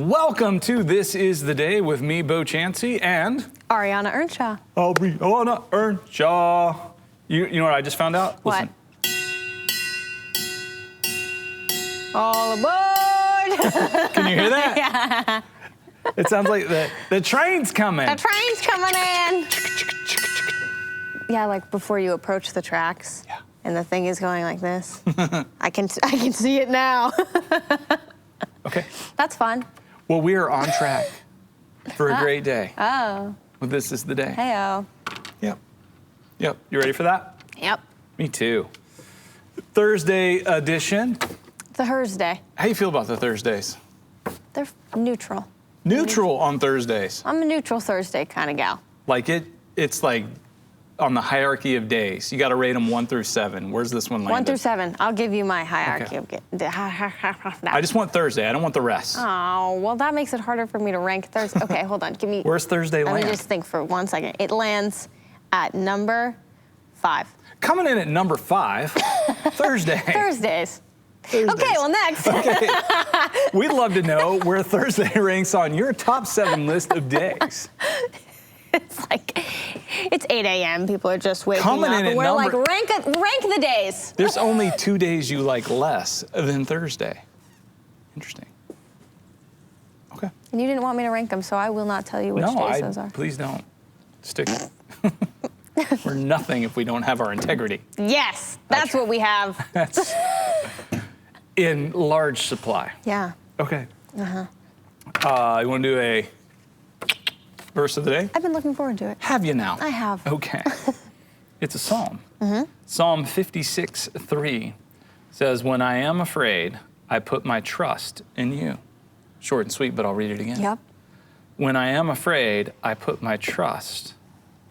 Welcome to This Is the Day with me, Bo Chansey, and Ariana Earnshaw. Ariana Earnshaw. You know what I just found out? What? Listen. All aboard! Can you hear that? Yeah. It sounds like the train's coming. The train's coming in. Yeah, like before you approach the tracks. Yeah. And the thing is going like this. I can see it now. Okay. That's fun. Well, we are on track for a great day. Oh. Well, this is the day. Hey-oh. Yep. You ready for that? Yep. Me too. Thursday edition. Thursday. How you feel about the Thursdays? They're neutral. Neutral on Thursdays. I'm a neutral Thursday kind of gal. Like it's like on the hierarchy of days. You got to rate them 1 through 7. Where's this one landed? 1 through 7. I'll give you my hierarchy. Okay. of I just want Thursday. I don't want the rest. Oh, well, that makes it harder for me to rank Thursday. Okay, hold on. Give me. Where's Thursday land? Let me just think for 1 second. It lands at number 5. Coming in at number 5, Thursday. Thursdays. Thursdays. Okay, well, next. Okay. We'd love to know where Thursday ranks on your top 7 list of days. It's like, it's 8 a.m. People are just waking Coming up. in And we're at like, number- rank the days. There's only 2 days you like less than Thursday. Interesting. Okay. And you didn't want me to rank them, so I will not tell you which days those are. Please don't. Stick. We're nothing if we don't have our integrity. Yes, that's what we have. That's in large supply. Yeah. Okay. You want to do a verse of the day? I've been looking forward to it. Have you now? I have. Okay. It's a psalm. Psalm 56:3 says, "When I am afraid, I put my trust in you." Short and sweet, but I'll read it again. Yep. When I am afraid, I put my trust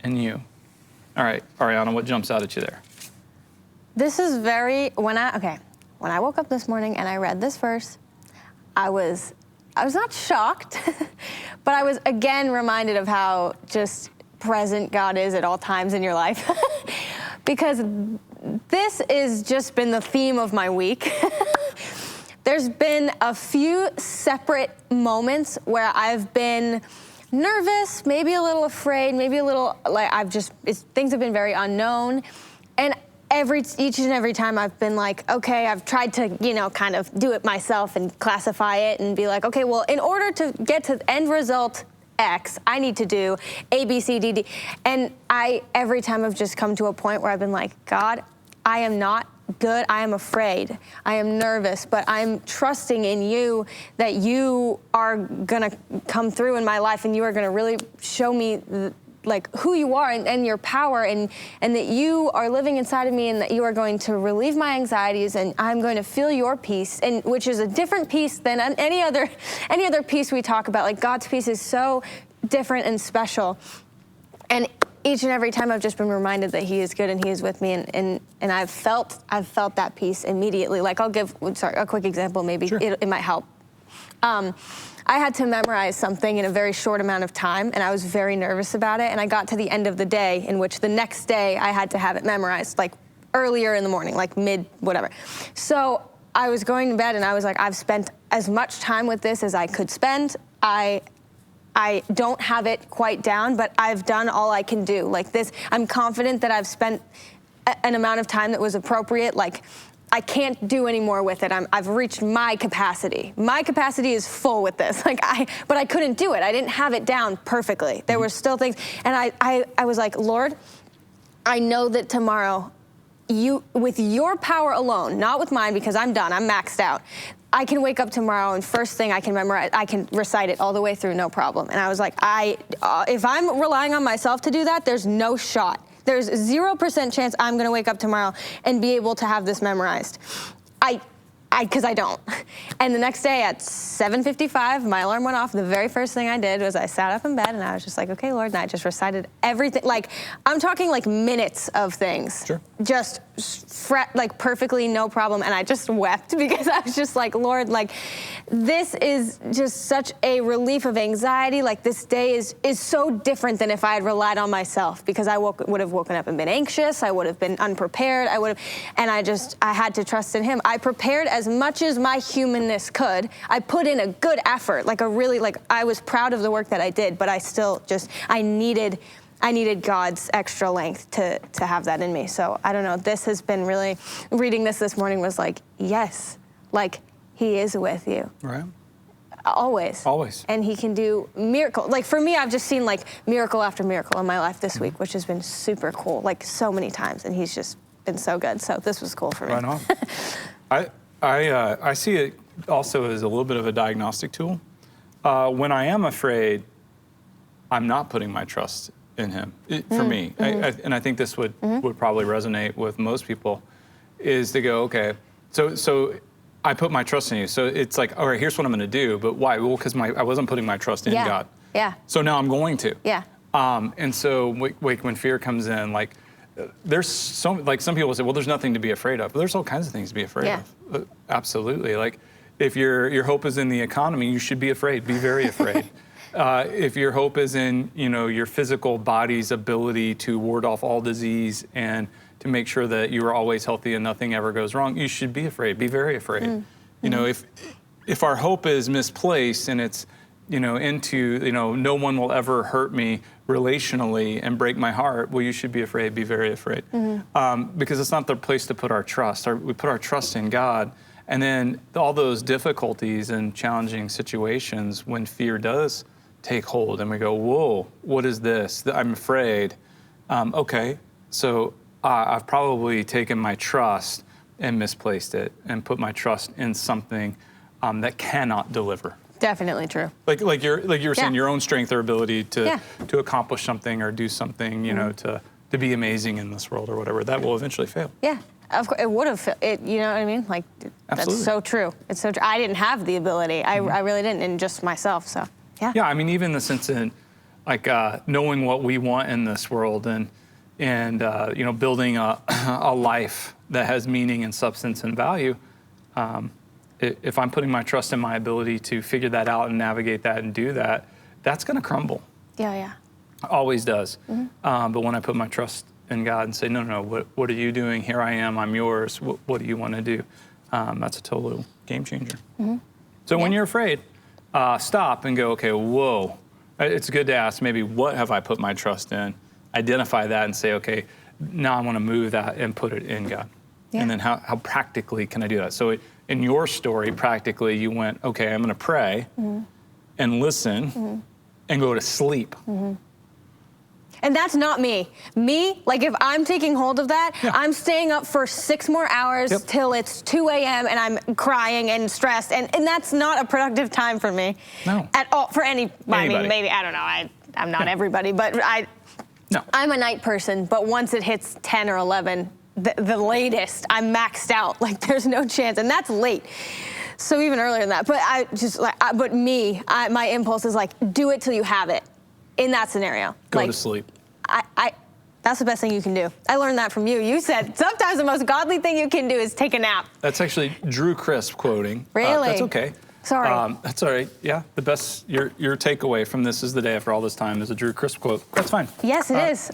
in you. All right, Ariana, what jumps out at you there? This is when I woke up this morning and I read this verse, I was not shocked, but I was again reminded of how just present God is at all times in your life. Because this has just been the theme of my week. There's been a few separate moments where I've been nervous, maybe a little afraid, maybe a little like things have been very unknown. And each and every time I've been like, okay, I've tried to, kind of do it myself and classify it and be like, okay, well, in order to get to end result X, I need to do A, B, C, D, D. And every time I've just come to a point where I've been like, God, I am not good. I am afraid. I am nervous, but I'm trusting in you that you are going to come through in my life and you are going to really show me like who you are and your power and that you are living inside of me and that you are going to relieve my anxieties and I'm going to feel your peace, and which is a different peace than any other peace we talk about. Like God's peace is so different and special. And each and every time I've just been reminded that he is good and he is with me and I've felt that peace immediately. Like I'll give a quick example, maybe. Sure. It might help. I had to memorize something in a very short amount of time, and I was very nervous about it. And I got to the end of the day, in which the next day I had to have it memorized, like earlier in the morning, like whatever. So I was going to bed, and I was like, I've spent as much time with this as I could spend. I don't have it quite down, but I've done all I can do. Like this, I'm confident that I've spent an amount of time that was appropriate. Like, I can't do any more with it. I've reached my capacity. My capacity is full with this. But I couldn't do it. I didn't have it down perfectly. There were still things. And I was like, Lord, I know that tomorrow, with your power alone, not with mine because I'm done, I'm maxed out, I can wake up tomorrow and first thing I can memorize, I can recite it all the way through, no problem. And I was like, if I'm relying on myself to do that, there's no shot. There's 0% chance I'm going to wake up tomorrow and be able to have this memorized. Because I don't. And the next day at 7:55, my alarm went off. The very first thing I did was I sat up in bed and I was just like, okay, Lord, and I just recited everything. Like, I'm talking like minutes of things. Sure. Just like perfectly, no problem. And I just wept because I was just like, Lord, like, this is just such a relief of anxiety. Like, this day is so different than if I had relied on myself, because I would have woken up and been anxious. I would have been unprepared. And I had to trust in him. I prepared as as much as my humanness could. I put in a good effort, I was proud of the work that I did, but I still I needed God's extra length to have that in me. So I don't know, this has been really, reading this morning was like, yes, like he is with you. Right. Always. And he can do miracles. Like for me, I've just seen like miracle after miracle in my life this week, which has been super cool, like so many times. And he's just been so good. So this was cool for me. Right on. I see it also as a little bit of a diagnostic tool. When I am afraid, I'm not putting my trust in him. For me, and I think this would probably resonate with most people, is to go, okay, so I put my trust in you. So it's like, all right, here's what I'm going to do. But why? Well, because I wasn't putting my trust in God. Yeah. So now I'm going to. Yeah. And so when fear comes in, like there's some people say, well, there's nothing to be afraid of. But there's all kinds of things to be afraid of. Absolutely. Like if your hope is in the economy, you should be afraid. Be very afraid. If your hope is in, your physical body's ability to ward off all disease and to make sure that you are always healthy and nothing ever goes wrong, you should be afraid. Be very afraid. If our hope is misplaced and it's, into, no one will ever hurt me relationally and break my heart, well, you should be afraid. Be very afraid. Because it's not the place to put our trust. We put our trust in God. And then all those difficulties and challenging situations, when fear does take hold and we go, whoa, what is this? I'm afraid. Okay, so I've probably taken my trust and misplaced it and put my trust in something that cannot deliver. Definitely true. Like you're saying, your own strength or ability to accomplish something or do something, to be amazing in this world or whatever, that will eventually fail. Yeah. Of course, it would have. You know what I mean? Like, Absolutely. That's so true. It's so true. I didn't have the ability. I really didn't, in just myself. So, yeah. Yeah, I mean, even the sense in, like, knowing what we want in this world and building a life that has meaning and substance and value. If I'm putting my trust in my ability to figure that out and navigate that and do that, that's going to crumble. Yeah. Always does. But when I put my trust in God and say, no, what are you doing? Here I am, I'm yours. What do you want to do? That's a total game changer. So when you're afraid, stop and go, okay, whoa. It's good to ask maybe, what have I put my trust in? Identify that and say, okay, now I want to move that and put it in God. Yeah. And then how practically can I do that? So in your story, practically, you went, okay, I'm going to pray and listen and go to sleep. And that's not me. Me, like if I'm taking hold of that, I'm staying up for 6 more hours till it's 2 a.m. and I'm crying and stressed. And that's not a productive time for me. No. At all, for anybody. I mean, maybe, I don't know, I'm not everybody, but I'm a night person, but once it hits 10 or 11, the latest, I'm maxed out. Like there's no chance, and that's late. So even earlier than that, but my impulse is like, do it till you have it. In that scenario. Go to sleep. That's the best thing you can do. I learned that from you. You said sometimes the most godly thing you can do is take a nap. That's actually Drew Crisp quoting. Really? That's okay. Sorry. That's all right. Yeah, the best, your takeaway from This Is the Day After All This Time is a Drew Crisp quote. That's fine. Yes, it is.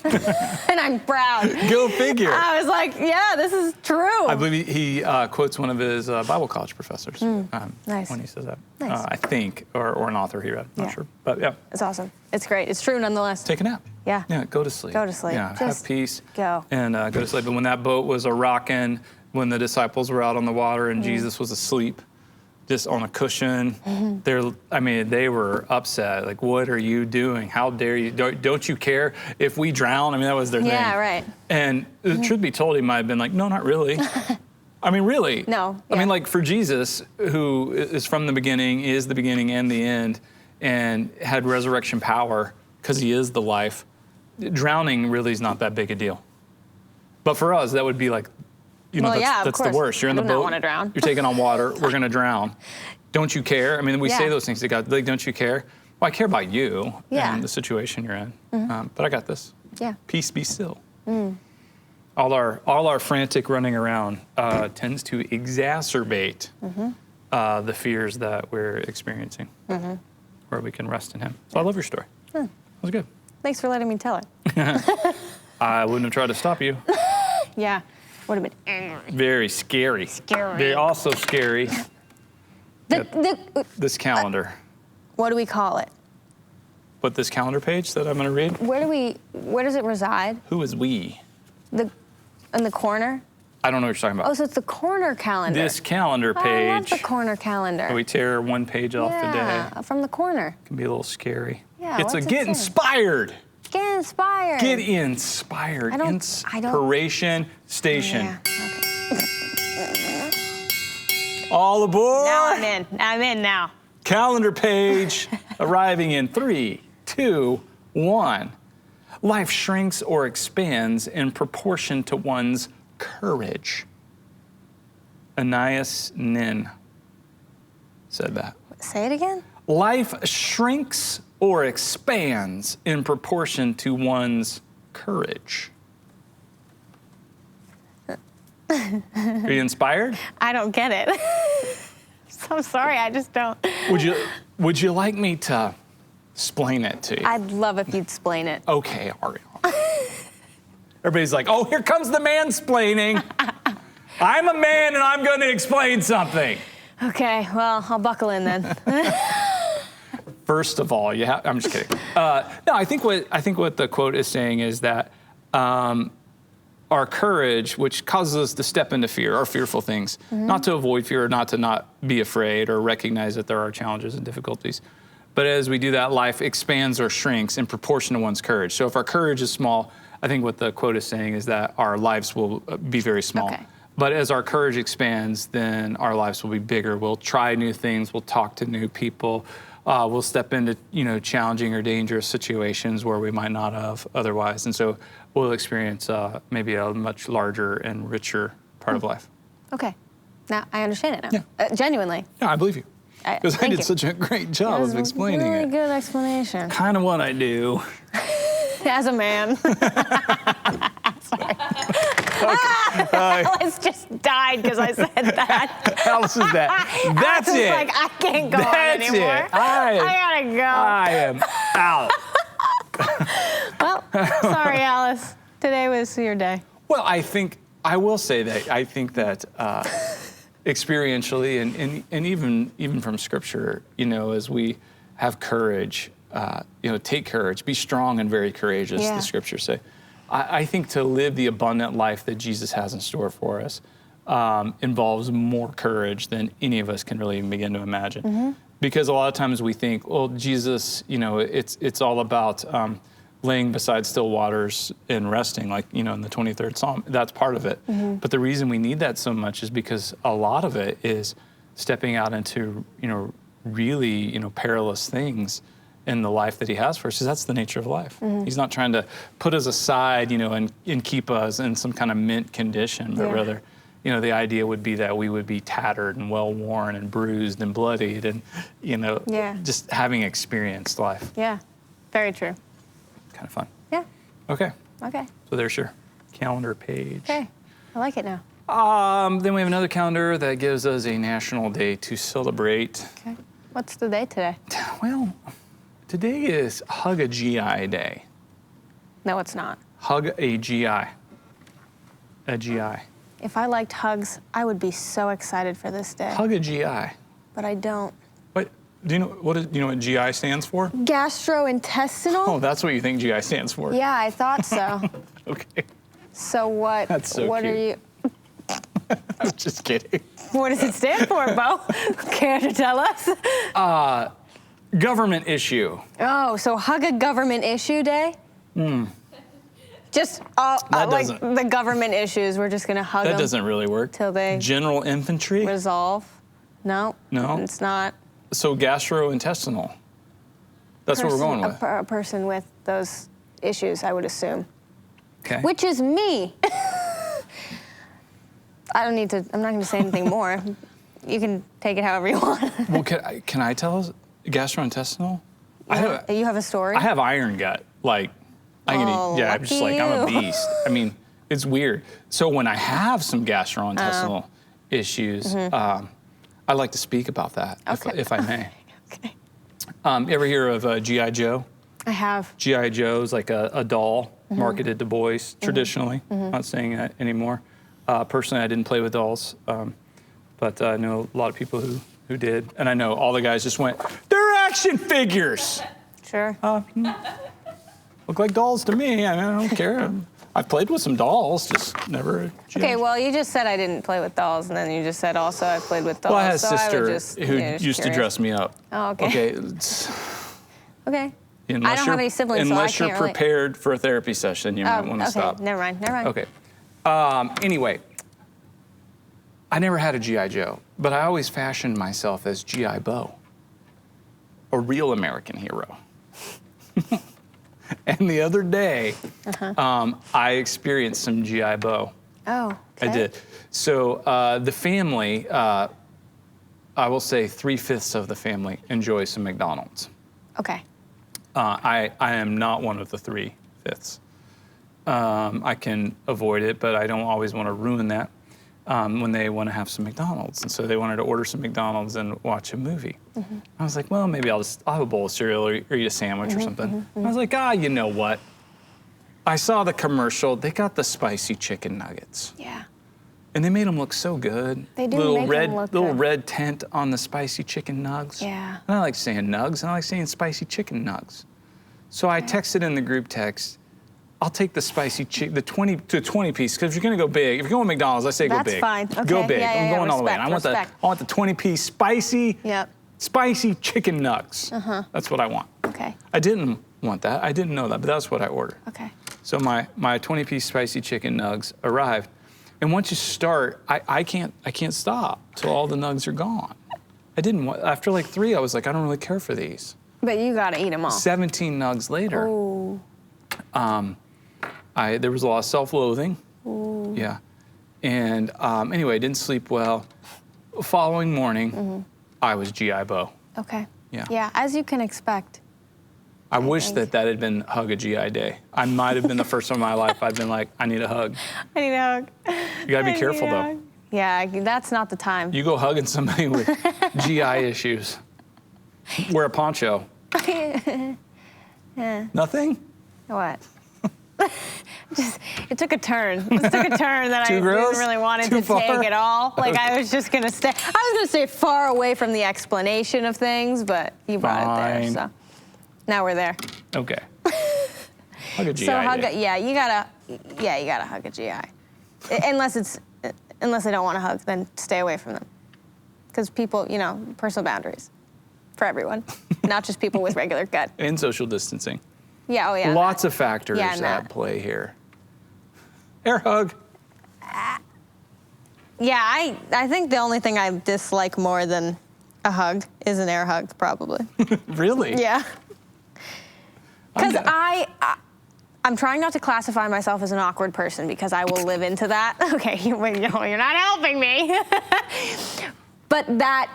And I'm proud. Go figure. I was like, yeah, this is true. I believe he quotes one of his Bible college professors Nice. when he says that. Nice. I think, or an author he read. Not sure. But yeah. It's awesome. It's great. It's true nonetheless. Take a nap. Yeah. Yeah, go to sleep. Go to sleep. Yeah, Just have peace. go. And go to sleep. But when that boat was a-rocking, when the disciples were out on the water and Jesus was asleep, just on a cushion, they were upset. Like, what are you doing? How dare you? Don't you care if we drown? I mean, that was their thing. Yeah, right. And the truth be told, he might have been like, no, not really. I mean, really. No. I mean, like for Jesus, who is from the beginning, is the beginning and the end, and had resurrection power because he is the life, drowning really is not that big a deal. But for us, that would be like, that's the worst. You're in the boat. I don't want to drown. You're taking on water. We're going to drown. Don't you care? I mean, we say those things to God. Like, don't you care? Well, I care about you and the situation you're in. But I got this. Yeah. Peace, be still. All our frantic running around tends to exacerbate the fears that we're experiencing, where we can rest in Him. So I love your story. That was good. Thanks for letting me tell it. I wouldn't have tried to stop you. Yeah. Would have been angry. Very scary. Scary. Very also scary. This calendar. What do we call it? What, this calendar page that I'm going to read? Where does it reside? Who is we? In the corner? I don't know what you're talking about. Oh, so it's the corner calendar. This calendar page. Oh, I love the corner calendar. We tear one page off a day. Yeah, from the corner. Can be a little scary. Yeah, It's a what's it get say? inspired. Get inspired. Get inspired. I don't- Inspiration station. Yeah. Okay. All aboard. Now I'm in. I'm in now. Calendar page arriving in 3, 2, 1. Life shrinks or expands in proportion to one's courage. Ananias Nin said that. Say it again. Life shrinks or expands in proportion to one's courage. Are you inspired? I don't get it. So I'm sorry, I just don't. Would you like me to explain it to you? I'd love if you'd explain it. Okay, Ariana. Everybody's like, oh, here comes the mansplaining. I'm a man and I'm going to explain something. Okay, well, I'll buckle in then. First of all, I'm just kidding. No, I think what the quote is saying is that our courage, which causes us to step into fear, or fearful things, not to avoid fear, or not to not be afraid, or recognize that there are challenges and difficulties. But as we do that, life expands or shrinks in proportion to one's courage. So if our courage is small, I think what the quote is saying is that our lives will be very small. Okay. But as our courage expands, then our lives will be bigger. We'll try new things. We'll talk to new people. We'll step into challenging or dangerous situations where we might not have otherwise. And so we'll experience maybe a much larger and richer part of life. Okay, now I understand it now. Yeah. Genuinely. Yeah, I believe you. Because I Thank did you. such a great job That was of explaining a really it. good explanation. Kind of what I do. As a man. Sorry. Alice just died because I said that. How else is that? That's I was it. like, I can't go on That's anymore. it. I gotta go. I am out. Well, sorry, Alice. Today was your day. Well, I will say that I think that experientially and even from Scripture, as we have courage, take courage, be strong and very courageous, Yeah. the Scriptures say. I think to live the abundant life that Jesus has in store for us involves more courage than any of us can really even begin to imagine. Because a lot of times we think, well, Jesus, it's all about laying beside still waters and resting, like, in the 23rd Psalm. That's part of it. But the reason we need that so much is because a lot of it is stepping out into, really, perilous things in the life that he has for us, because that's the nature of life. He's not trying to put us aside, and keep us in some kind of mint condition, but rather, the idea would be that we would be tattered and well-worn and bruised and bloodied and, just having experienced life. Yeah, very true. Kind of fun. Yeah, Okay. okay. So there's your calendar page. Okay, I like it now. Then we have another calendar that gives us a national day to celebrate. Okay. What's the day today? Well, today is Hug a GI Day. No, it's not. Hug a GI. A GI. If I liked hugs, I would be so excited for this day. Hug a GI. But I don't. What? Do you know what GI stands for? Gastrointestinal? Oh, that's what you think GI stands for. Yeah, I thought so. Okay. So what? That's so what cute. are you? I'm just kidding. What does it stand for, Bo? Care to tell us? Government issue. Oh, so hug a government issue day? Just That like doesn't- the government issues, we're just gonna hug That them doesn't really work. till they General infantry. resolve. No, No? it's not. So gastrointestinal. That's what we're going with. A person with those issues, I would assume. Okay. Which is me. I'm not going to say anything more. You can take it however you want. Well, can I tell us gastrointestinal? You have a story? I have iron gut. Like, I can Oh, eat. Yeah, I'm just lucky like, I'm a you. beast. I mean, it's weird. So when I have some gastrointestinal issues, I like to speak about that, Okay. if I may. Okay. You ever hear of G.I. Joe? I have. G.I. Joe is like a doll marketed to boys traditionally. Not saying that anymore. Personally, I didn't play with dolls, but I know a lot of people who did. And I know all the guys just went, they're action figures. Sure. Look like dolls to me. I mean, I don't care. I've played with some dolls, just never. Okay, well, you just said I didn't play with dolls, and then you just said also I played with dolls. Well, I had a so sister just, who used to dress me up. Oh, okay. Okay. Okay. I don't Unless have any siblings, so I Unless you're can't relate. prepared for a therapy session, you might want to stop. Never mind. Okay. Anyway, I never had a G.I. Joe, but I always fashioned myself as G.I. Bo, a real American hero. And the other day, I experienced some G.I. Bo. Oh, okay. I did. So the family, I will say 3/5 of the family enjoys some McDonald's. Okay. I am not one of the 3/5. I can avoid it, but I don't always want to ruin that when they want to have some McDonald's. And so they wanted to order some McDonald's and watch a movie. I was like, well, maybe I'll have a bowl of cereal or eat a sandwich or something. I was like, you know what? I saw the commercial. They got the spicy chicken nuggets. Yeah. And they made them look so good. They do little make red, them look little good. red tint on the spicy chicken nugs. Yeah. And I like saying nugs, and I like saying spicy chicken nugs. So I texted in the group text, I'll take the spicy chicken, the 20 piece, because if you're gonna go big, if you're going McDonald's, I say go big. That's fine. Okay. Go big. Yeah, I'm going all the way. respect, And I want the 20-piece spicy, spicy chicken nugs. That's what I want. Okay. I didn't want that. I didn't know that, but that's what I ordered. Okay. So my 20-piece spicy chicken nugs arrived. And once you start, I can't stop till all the nugs are gone. I didn't want, after like 3, I was like, I don't really care for these. But you gotta eat them all. 17 nugs later, there was a lot of self-loathing. Ooh. Yeah. And anyway, I didn't sleep well. Following morning, I was G.I. Bo. Okay. Yeah. Yeah, as you can expect. I wish that had been Hug a G.I. Day. I might have been the first time in my life I've been like, I need a hug. I need a hug. You gotta be careful though. Yeah, that's not the time. You go hugging somebody with GI issues. Wear a poncho. Yeah. Nothing? What? It took a turn. It took a turn that I didn't really want to take at all. Like I was just gonna stay. I was gonna stay far away from the explanation of things, but you brought it there, so now we're there. Okay. Hug a GI. So you gotta hug a GI. Unless they don't want to hug, then stay away from them. Because people, personal boundaries for everyone, not just people with regular gut. And social distancing. Yeah, oh yeah. Lots of factors at play here. Air hug. Yeah, I think the only thing I dislike more than a hug is an air hug, probably. Really? Yeah. Because I'm trying not to classify myself as an awkward person because I will live into that. Okay, you're not helping me. But that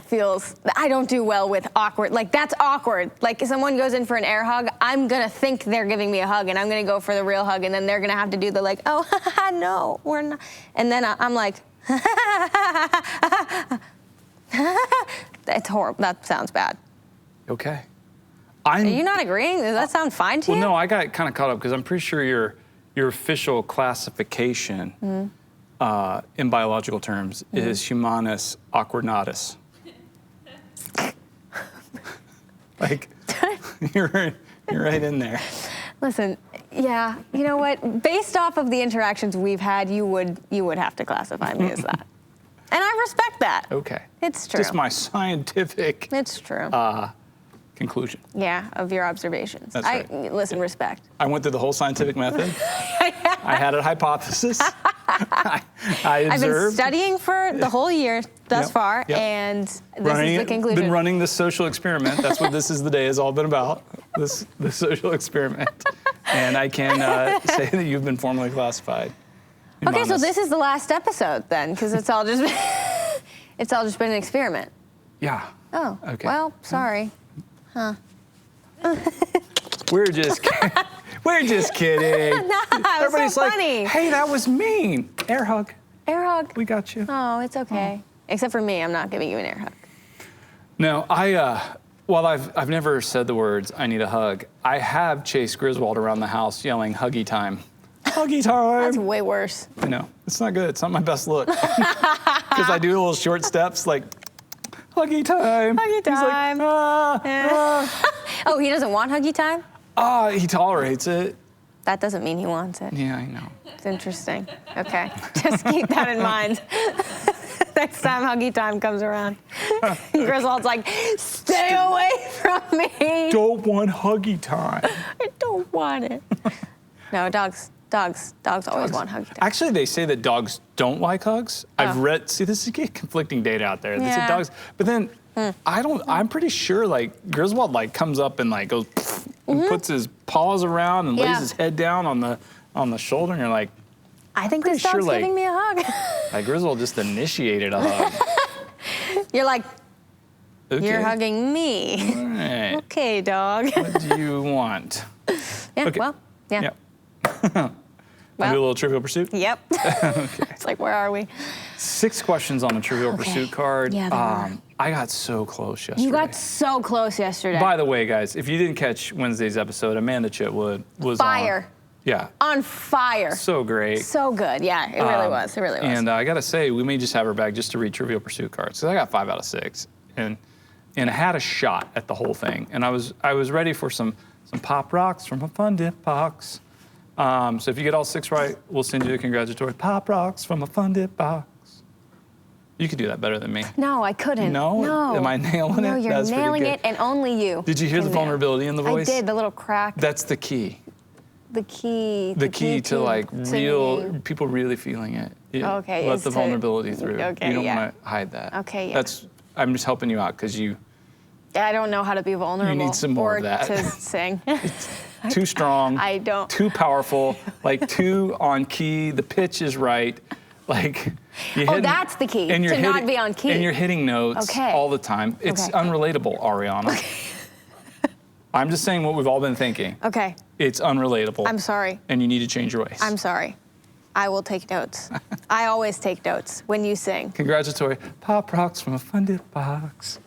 feels, I don't do well with awkward. Like, that's awkward. Like, if someone goes in for an air hug, I'm going to think they're giving me a hug, and I'm going to go for the real hug, and then they're going to have to do the, like, oh, no, we're not. And then I'm like, that's horrible. That sounds bad. Okay. Are you not agreeing? Does that sound fine to you? Well, no, I got kind of caught up because I'm pretty sure your official classification in biological terms is humanus awkwardnatus. Like, you're right in there. Listen, yeah, you know what? Based off of the interactions we've had, you would have to classify me as that. And I respect that. Okay. It's true. Just my scientific It's true. conclusion. Yeah, of your observations. That's right. Listen, respect. I went through the whole scientific method. I had a hypothesis. I observed. I've been studying for the whole year thus far, and this is the conclusion. Been running this social experiment. That's what this is the day has all been about. This social experiment, and I can say that you've been formally classified. Okay, so this is the last episode then, because it's all just been an experiment. Yeah. Oh. Okay. Well, sorry. Huh. We're just kidding. We're just kidding. No, it was Everybody's so like, funny. hey, that was mean. Air hug. Air hug. We got you. Oh, it's okay. Except for me, I'm not giving you an air hug. No, while I've never said the words, I need a hug, I have chased Griswold around the house yelling, huggy time. Huggy time. That's way worse. I know. It's not good. It's not my best look. Because I do little short steps like, huggy time. Huggy time. He's like, Oh, he doesn't want huggy time? he tolerates it. That doesn't mean he wants it. Yeah, I know. It's interesting. Okay. Just keep that in mind. Next time huggy time comes around. Griswold's like, stay away from me. Don't want huggy time. I don't want it. No, dogs always want huggy time. Actually, they say that dogs don't like hugs. I've read, see, this is conflicting data out there. They say Yeah. dogs, but then I'm pretty sure like Griswold like comes up and like goes, and puts his paws around and lays his head down on the shoulder, and you're like, I think pretty this dog's sure, like- giving me a hug. like Griswold just initiated a hug. You're like, Okay. you're hugging me. All right. Okay, dog. What do you want? Yeah, Okay. well, yeah. Yep. I'll do a little Trivial Pursuit. Yep. It's like, where are we? 6 questions on the Trivial Pursuit card. Yeah, there were. I got so close yesterday. You got so close yesterday. By the way, guys, if you didn't catch Wednesday's episode, Amanda Chitwood was Fire. Yeah. On fire. So great. So good. Yeah, it really was. It really was. And I gotta say, we may just have her back just to read Trivial Pursuit cards. Because I got 5 out of 6, and I had a shot at the whole thing. And I was ready for some pop rocks from a fun dip box. So if you get all 6 right, we'll send you a congratulatory pop rocks from a fun dip box. You could do that better than me. No, I couldn't. No? Am I nailing it? No, you're That's pretty nailing good. it, and only you. Did you hear the can nail it. vulnerability in the voice? I did. The little crack. That's the key. The key. The key to like real me. people really feeling it. Yeah, Okay, let is the to- vulnerability through. okay, You don't yeah. want to hide that. Okay, yeah. I'm just helping you out because I don't know how to be vulnerable. need some more or of that. to sing. too strong. I don't. Too powerful. Like too on key. The pitch is right. Like That's the key, and you're to not be on key. And you're hitting notes Okay. all the time. It's Okay. unrelatable, Ariana. I'm just saying what we've all been thinking. Okay. It's unrelatable. I'm sorry. And you need to change your ways. I'm sorry. I will take notes. I always take notes when you sing. Congratulatory pop rocks from a fun dip box.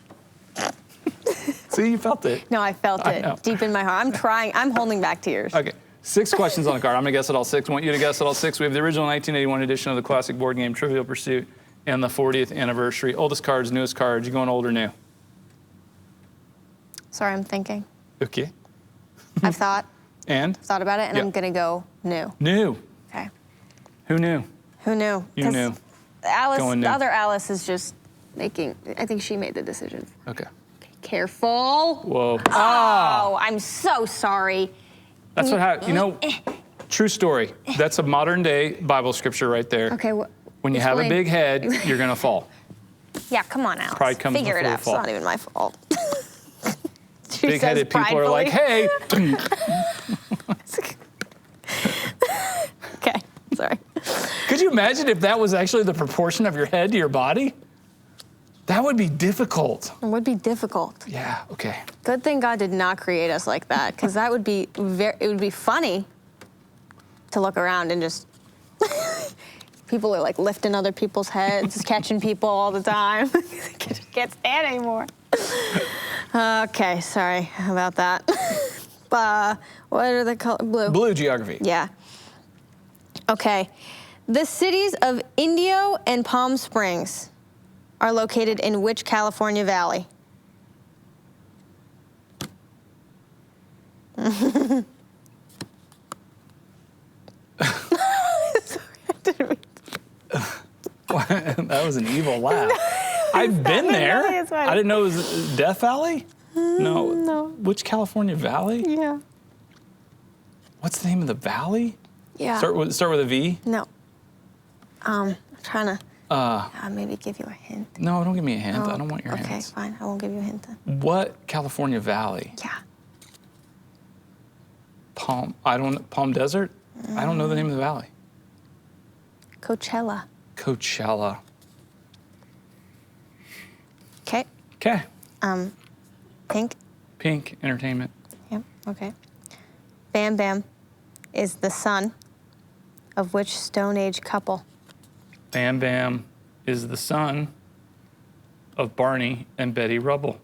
See, you felt it. No, I felt I know. it deep in my heart. I'm trying. I'm holding back tears. Okay, 6 questions on the card. I'm gonna guess at all 6. I want you to guess at all 6. We have the original 1981 edition of the classic board game Trivial Pursuit and the 40th anniversary. Oldest cards, newest cards. You going old or new? Sorry, I'm thinking. Okay. I've thought And? about it, and Yeah. I'm gonna go new. New. Okay. Who knew? Who knew? You 'Cause knew. Alice, Going new. the other Alice is just making. I think she made the decision. Okay. Careful. Whoa. Oh, I'm so sorry. That's what happened. You know, true story. That's a modern day Bible scripture right there. Okay. When you have a explain. big head, you're gonna fall. Yeah, come on, Alice. Pride comes Figure it before out. the fall. It's not even my fault. She Big-headed says people are like, hey. Okay, sorry. Could you imagine if that was actually the proportion of your head to your body? That would be difficult. It would be difficult. Yeah, okay. Good thing God did not create us like that, because that would be it would be funny to look around and just people are like lifting other people's heads, catching people all the time. Can't stand anymore. Okay, sorry about that. What are the colors? Blue. Blue geography. Yeah. Okay. The cities of Indio and Palm Springs are located in which California valley? That was an evil laugh. I've been funny? there. It's funny. I didn't know it was Death Valley. No. No. Which California valley? Yeah. What's the name of the valley? Yeah. Start with a V. No. I'm trying to maybe give you a hint. No, don't give me a hint. Oh, I don't want your okay, hints. fine. I won't give you a hint then. What California valley? Yeah. Palm Desert? I don't know the name of the valley. Coachella. Coachella. Okay. Okay. Pink. Pink Entertainment. Yep. Okay. Bam Bam is the son of which Stone Age couple? Bam Bam is the son of Barney and Betty Rubble.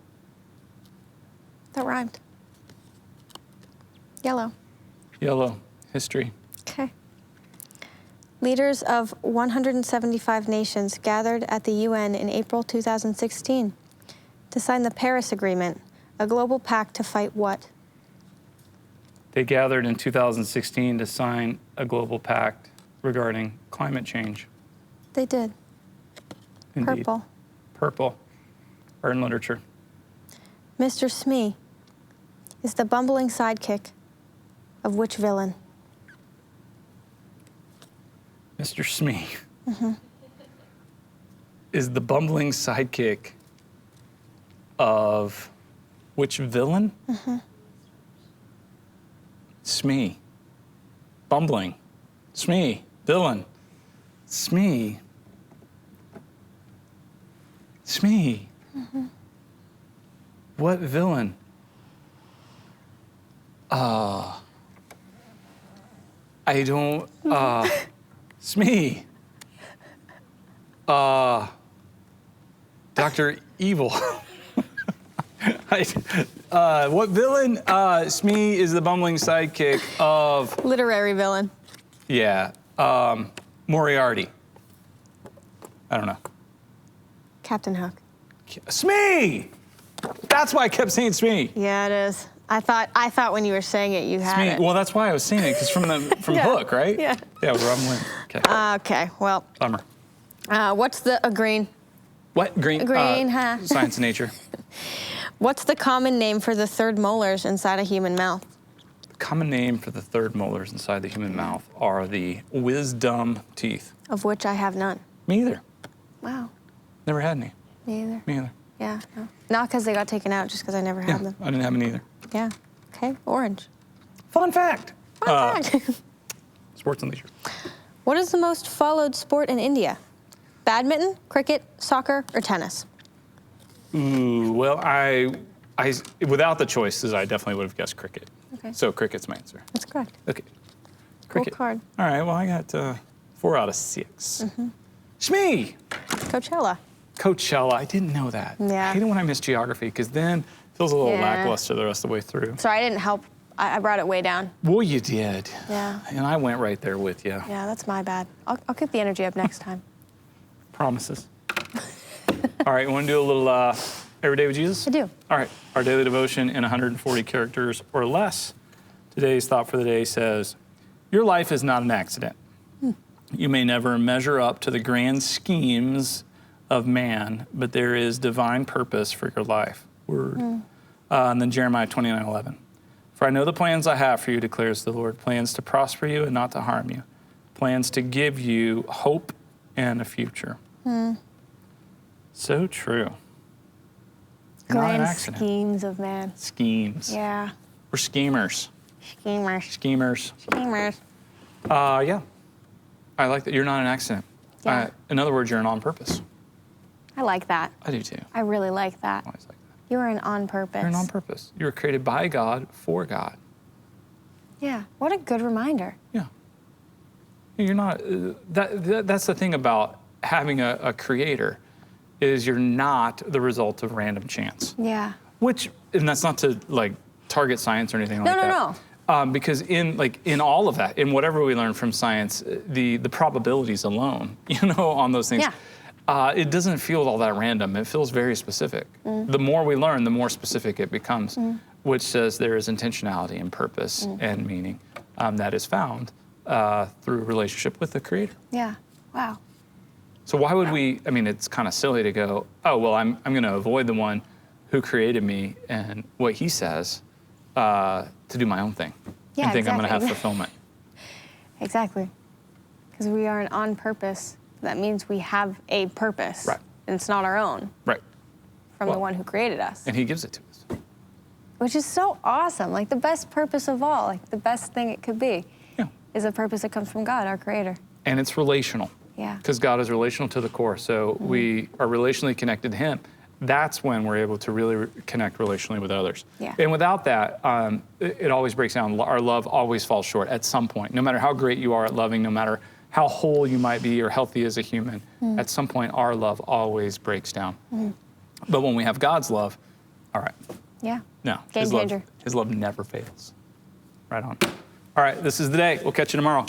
That rhymed. Yellow. Yellow. History. Okay. Leaders of 175 nations gathered at the UN in April 2016 to sign the Paris Agreement, a global pact to fight what? They gathered in 2016 to sign a global pact regarding climate change. They did. Indeed. Purple. Purple. Art and literature. Mr. Smee is the bumbling sidekick of which villain? Mr. Smee is the bumbling sidekick of which villain? Smee. Bumbling. Smee. Villain. Smee. Smee. What villain? I don't, Smee. Dr. Evil. What villain? Smee is the bumbling sidekick of... Literary villain. Yeah. Moriarty. I don't know. Captain Hook. Smee! That's why I kept saying Smee. Yeah, it is. I thought when you were saying it, you had Smee. it. Well, that's why I was saying it, because from Yeah. Hook, right? Yeah. Yeah, wrong one. Okay. Okay, well, Bummer. what's the green? What? Green? Green, huh? Science and nature. What's the common name for the third molars inside a human mouth? The common name for the third molars inside the human mouth are the wisdom teeth. Of which I have none. Me either. Wow. Never had any. Me either. Me either. Yeah. No. Not because they got taken out, just because I never Yeah, had them. I didn't have any either. Yeah. Okay. Orange. Fun fact. Fun fact. Sports and leisure. What is the most followed sport in India? Badminton, cricket, soccer, or tennis? Ooh, well, I without the choices, I definitely would have guessed cricket. Okay. So cricket's my answer. That's correct. Okay. Cool Cricket. card. All right. Well, I got 4 out of 6. Shmee. Coachella. Coachella. I didn't know that. Yeah. I hate it when I miss geography because then it feels a little Yeah. lackluster the rest of the way through. Sorry, I didn't help. I brought it way down. Well, you did. Yeah. And I went right there with you. Yeah, that's my bad. I'll keep the energy up next time. Promises. All right. You want to do a little Every Day with Jesus? I do. All right. Our daily devotion in 140 characters or less. Today's thought for the day says, your life is not an accident. You may never measure up to the grand schemes of man, but there is divine purpose for your life. Word. And then Jeremiah 29:11. For I know the plans I have for you, declares the Lord, plans to prosper you and not to harm you, plans to give you hope and a future. So true. Not an Grand accident. schemes of man. Schemes. Yeah. We're schemers. Schemers. Schemers. Schemers. Yeah. I like that. You're not an accident. Yeah. In other words, you're an on purpose. I like that. I do too. I really like that. I always like that. You are an on purpose. You're an on purpose. You were created by God for God. Yeah. What a good reminder. Yeah. You're not. That's the thing about having a creator, is you're not the result of random chance. Yeah. Which, and that's not to like target science or anything like that. No. Because in all of that, in whatever we learn from science, the probabilities alone, on those things, it doesn't feel all that random. It feels very specific. The more we learn, the more specific it becomes, which says there is intentionality and purpose and meaning that is found through relationship with the Creator. Yeah. Wow. So why would we? I mean, it's kind of silly to go, oh well, I'm going to avoid the one who created me and what he says to do my own thing and think I'm going to have fulfillment. Exactly. Because we are an on purpose. That means we have a purpose. Right. And it's not our own. Right. From the one who created us. And he gives it to us. Which is so awesome. Like the best purpose of all, like the best thing it could be, is a purpose that comes from God, our creator. And it's relational. Yeah. Because God is relational to the core. So we are relationally connected to him. That's when we're able to really connect relationally with others. Yeah. And without that, it always breaks down. Our love always falls short at some point. No matter how great you are at loving, no matter how whole you might be or healthy as a human, at some point our love always breaks down. But when we have God's love, all right. Yeah. No. Game changer. His love never fails. Right on. All right, this is the day. We'll catch you tomorrow.